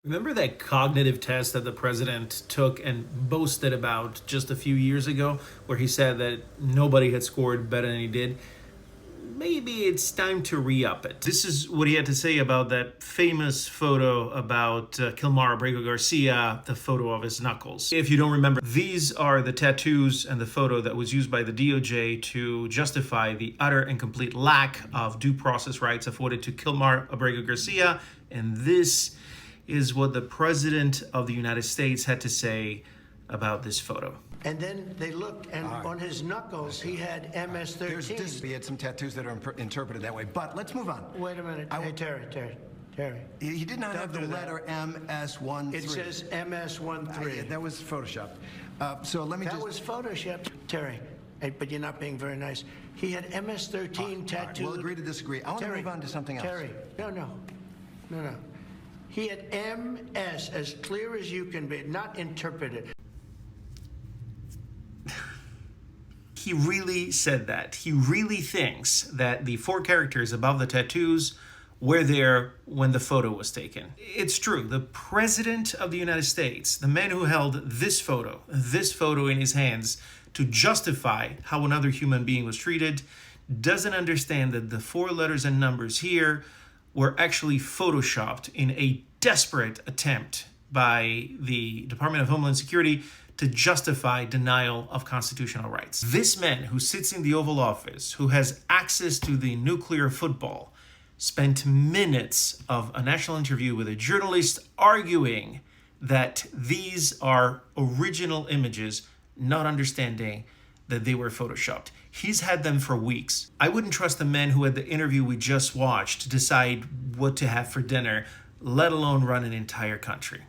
Remember that cognitive test that the president took and boasted about just a few years ago, where he said that nobody had scored better than he did? Maybe it's time to re-up it. This is what he had to say about that famous photo about Kilmar Garcia, the photo of his knuckles. If you don't remember, these are the tattoos and the photo that was used by the DOJ to justify the utter and complete lack of due process rights afforded to Kilmar Garcia, and this is what the President of the United States had to say about this photo. And then they looked, and on his knuckles, he had MS-13. He had some tattoos that are interpreted that way. But let's move on. Wait a minute. Hey, Terry. He did not have the letter MS-13. It says MS-13. That was Photoshopped. So let me That was Photoshopped. Terry, hey, but you're not being very nice. He had MS-13 tattooed. We'll agree to disagree. I want to move on to something else. Terry, no. He had MS, as clear as you can be, not interpreted. He really said that. He really thinks that the four characters above the tattoos were there when the photo was taken. It's true. The President of the United States, the man who held this photo in his hands to justify how another human being was treated, doesn't understand that the four letters and numbers here were actually photoshopped in a desperate attempt by the Department of Homeland Security to justify denial of constitutional rights. This man who sits in the Oval Office, who has access to the nuclear football, spent minutes of a national interview with a journalist arguing that these are original images, not understanding that they were photoshopped. He's had them for weeks. I wouldn't trust the man who had the interview we just watched to decide what to have for dinner, let alone run an entire country.